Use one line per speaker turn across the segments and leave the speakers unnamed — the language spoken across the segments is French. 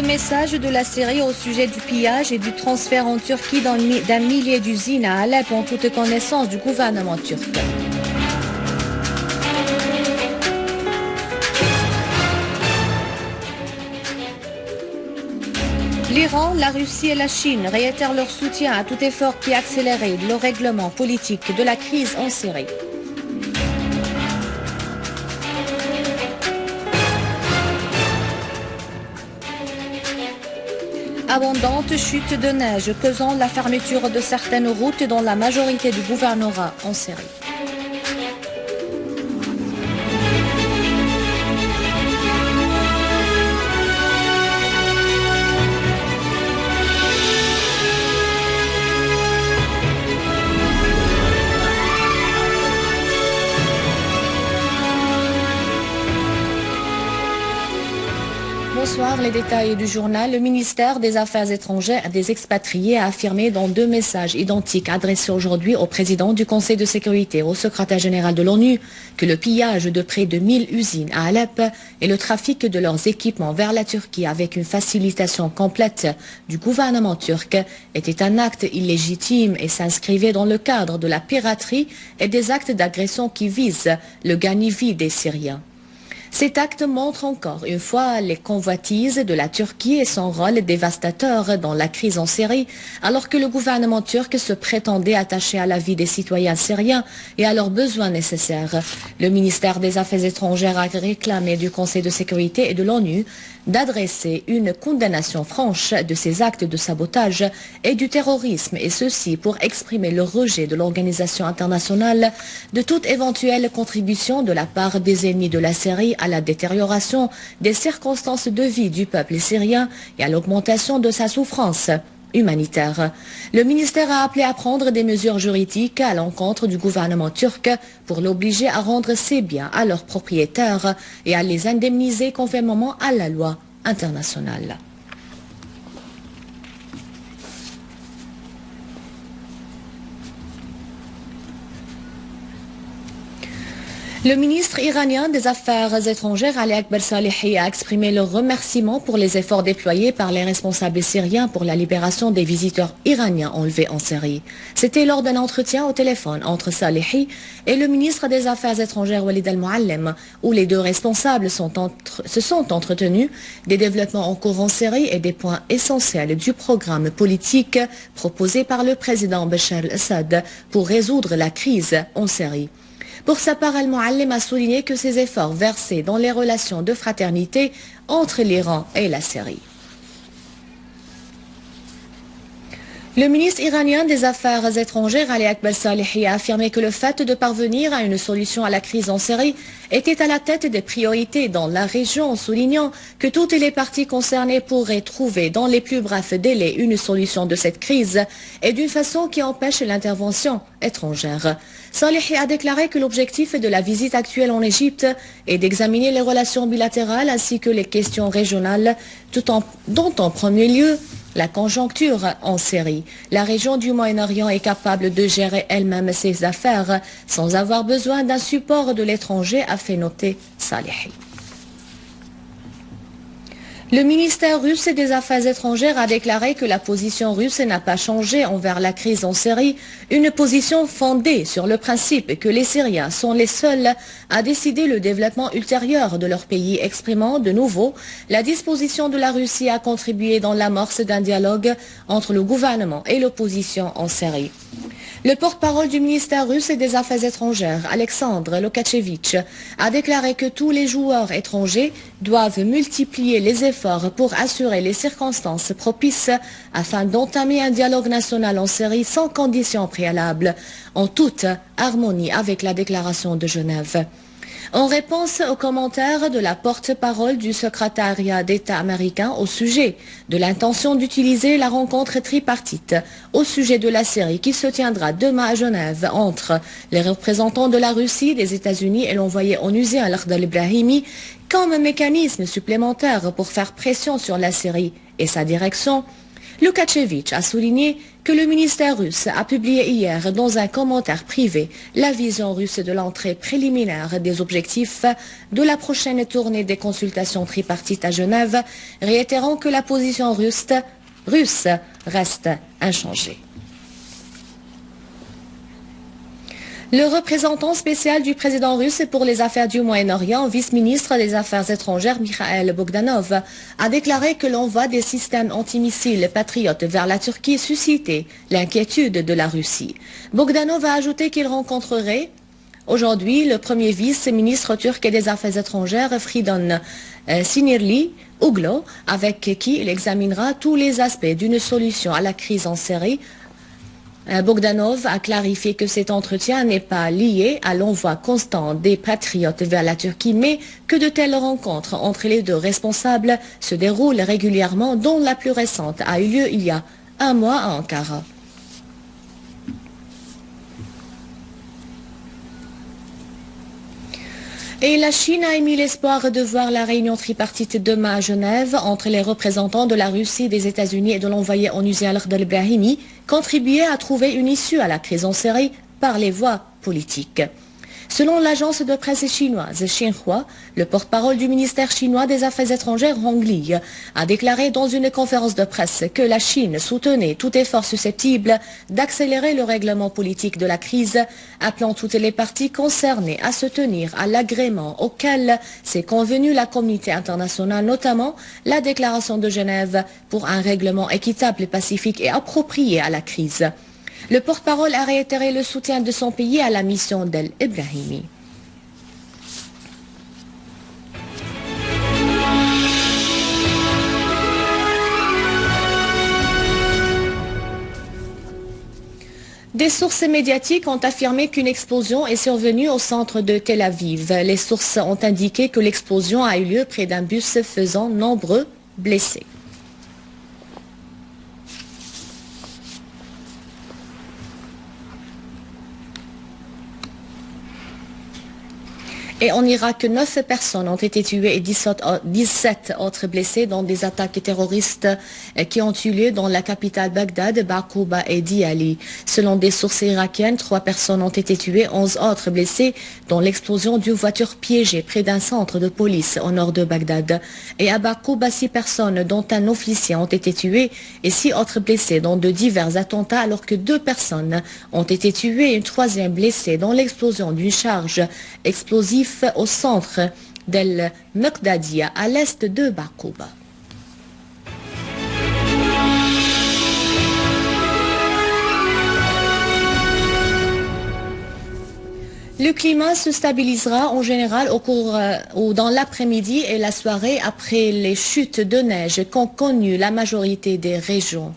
Deux messages de la Syrie au sujet du pillage et du transfert en Turquie d'un millier d'usines à Alep ont toute connaissance du gouvernement turc. L'Iran, la Russie et la Chine réitèrent leur soutien à tout effort qui accélérerait le règlement politique de la crise en Syrie. Abondante chute de neige causant la fermeture de certaines routes dans la majorité du gouvernorat en Syrie. Bonsoir, les détails du journal. Le ministère des Affaires étrangères des expatriés a affirmé dans deux messages identiques adressés aujourd'hui au président du Conseil de sécurité et au secrétaire général de l'ONU que le pillage de près de 1000 usines à Alep et le trafic de leurs équipements vers la Turquie avec une facilitation complète du gouvernement turc était un acte illégitime et s'inscrivait dans le cadre de la piraterie et des actes d'agression qui visent le gagne-vie des Syriens. Cet acte montre encore une fois les convoitises de la Turquie et son rôle dévastateur dans la crise en Syrie, alors que le gouvernement turc se prétendait attaché à la vie des citoyens syriens et à leurs besoins nécessaires. Le ministère des Affaires étrangères a réclamé du Conseil de sécurité et de l'ONU d'adresser une condamnation franche de ces actes de sabotage et du terrorisme, et ceci pour exprimer le rejet de l'organisation internationale de toute éventuelle contribution de la part des ennemis de la Syrie à la détérioration des circonstances de vie du peuple syrien et à l'augmentation de sa souffrance humanitaire. Le ministère a appelé à prendre des mesures juridiques à l'encontre du gouvernement turc pour l'obliger à rendre ses biens à leurs propriétaires et à les indemniser conformément à la loi internationale. Le ministre iranien des Affaires étrangères, Ali Akbar Salehi, a exprimé le remerciement pour les efforts déployés par les responsables syriens pour la libération des visiteurs iraniens enlevés en Syrie. C'était lors d'un entretien au téléphone entre Salehi et le ministre des Affaires étrangères Walid al-Muallem, où les deux responsables se sont entretenus des développements en cours en Syrie et des points essentiels du programme politique proposé par le président Bachar al-Assad pour résoudre la crise en Syrie. Pour sa part, Al-Muallem a souligné que ses efforts versés dans les relations de fraternité entre l'Iran et la Syrie. Le ministre iranien des Affaires étrangères, Ali Akbar Salehi, a affirmé que le fait de parvenir à une solution à la crise en Syrie était à la tête des priorités dans la région, soulignant que toutes les parties concernées pourraient trouver dans les plus brefs délais une solution de cette crise et d'une façon qui empêche l'intervention étrangère. Salehi a déclaré que l'objectif de la visite actuelle en Égypte est d'examiner les relations bilatérales ainsi que les questions régionales, dont en premier lieu la conjoncture en Syrie. La région du Moyen-Orient est capable de gérer elle-même ses affaires sans avoir besoin d'un support de l'étranger, a fait noter Salehi. Le ministère russe des Affaires étrangères a déclaré que la position russe n'a pas changé envers la crise en Syrie, une position fondée sur le principe que les Syriens sont les seuls à décider le développement ultérieur de leur pays, exprimant de nouveau la disposition de la Russie à contribuer dans l'amorce d'un dialogue entre le gouvernement et l'opposition en Syrie. Le porte-parole du ministère russe des Affaires étrangères, Alexandre Lokachevitch, a déclaré que tous les joueurs étrangers doivent multiplier les efforts pour assurer les circonstances propices afin d'entamer un dialogue national en Syrie sans conditions préalables, en toute harmonie avec la déclaration de Genève. En réponse aux commentaires de la porte-parole du secrétariat d'État américain au sujet de l'intention d'utiliser la rencontre tripartite au sujet de la Syrie qui se tiendra demain à Genève entre les représentants de la Russie, des États-Unis et l'envoyé onusien Lakhdar al-Ibrahimi comme mécanisme supplémentaire pour faire pression sur la Syrie et sa direction, Loukachevitch a souligné que le ministère russe a publié hier dans un commentaire privé la vision russe de l'entrée préliminaire des objectifs de la prochaine tournée des consultations tripartites à Genève, réitérant que la position russe reste inchangée. Le représentant spécial du président russe pour les affaires du Moyen-Orient, vice-ministre des Affaires étrangères Mikhail Bogdanov, a déclaré que l'envoi des systèmes antimissiles patriotes vers la Turquie suscitait l'inquiétude de la Russie. Bogdanov a ajouté qu'il rencontrerait aujourd'hui le premier vice-ministre turc des Affaires étrangères, Fridon Sinirli Uglo, avec qui il examinera tous les aspects d'une solution à la crise en Syrie. Bogdanov a clarifié que cet entretien n'est pas lié à l'envoi constant des patriotes vers la Turquie, mais que de telles rencontres entre les deux responsables se déroulent régulièrement, dont la plus récente a eu lieu il y a un mois à Ankara. Et la Chine a émis l'espoir de voir la réunion tripartite demain à Genève entre les représentants de la Russie, des États-Unis et de l'envoyé onusien Lakhdar Brahimi contribuer à trouver une issue à la crise en Syrie par les voies politiques. Selon l'agence de presse chinoise Xinhua, le porte-parole du ministère chinois des Affaires étrangères Hong Li a déclaré dans une conférence de presse que la Chine soutenait tout effort susceptible d'accélérer le règlement politique de la crise, appelant toutes les parties concernées à se tenir à l'agrément auquel s'est convenue la communauté internationale, notamment la déclaration de Genève pour un règlement équitable, pacifique et approprié à la crise. Le porte-parole a réitéré le soutien de son pays à la mission d'El Ibrahimi. Des sources médiatiques ont affirmé qu'une explosion est survenue au centre de Tel Aviv. Les sources ont indiqué que l'explosion a eu lieu près d'un bus faisant nombreux blessés. Et en Irak, 9 personnes ont été tuées et 17 autres blessées dans des attaques terroristes qui ont eu lieu dans la capitale Bagdad, Baquba et Diyali. Selon des sources irakiennes, 3 personnes ont été tuées, 11 autres blessées dans l'explosion d'une voiture piégée près d'un centre de police au nord de Bagdad. Et à Baquba, 6 personnes, dont un officier, ont été tuées et 6 autres blessées dans de divers attentats, alors que 2 personnes ont été tuées et une 3e blessée dans l'explosion d'une charge explosive au centre d'El Mekdadia, à l'est de Baquba. Le climat se stabilisera en général au cours ou dans l'après-midi et la soirée après les chutes de neige qu'ont connues la majorité des régions.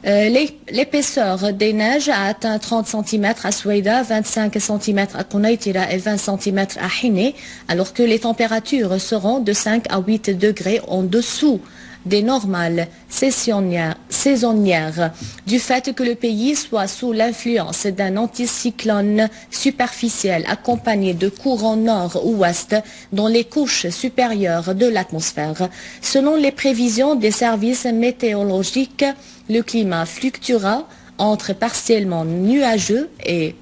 L'épaisseur des neiges a atteint 30 cm à Souaïda, 25 cm à Konaïtira et 20 cm à Hiné, alors que les températures seront de 5 à 8 degrés en dessous des normales saisonnières, du fait que le pays soit sous l'influence d'un anticyclone superficiel accompagné de courants nord-ouest dans les couches supérieures de l'atmosphère. Selon les prévisions des services météorologiques, le climat fluctuera entre partiellement nuageux et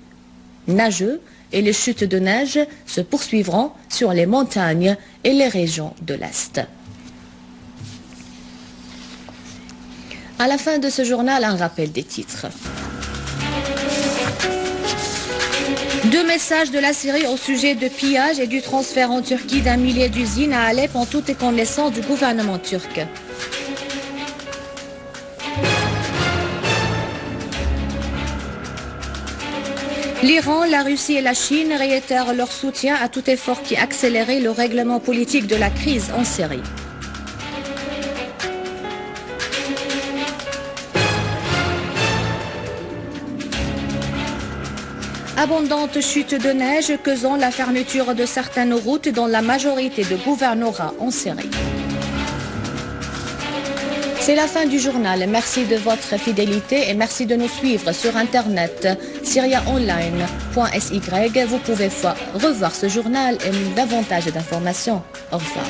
nageux et les chutes de neige se poursuivront sur les montagnes et les régions de l'Est. À la fin de ce journal, un rappel des titres. 2 messages de la Syrie au sujet de pillage et du transfert en Turquie d'un millier d'usines à Alep en toute connaissance du gouvernement turc. L'Iran, la Russie et la Chine réitèrent leur soutien à tout effort qui accélérait le règlement politique de la crise en Syrie. Abondante chute de neige causant la fermeture de certaines routes dans la majorité de gouvernorats en Syrie. C'est la fin du journal. Merci de votre fidélité et merci de nous suivre sur internet syriaonline.sy. Vous pouvez revoir ce journal et davantage d'informations. Au revoir.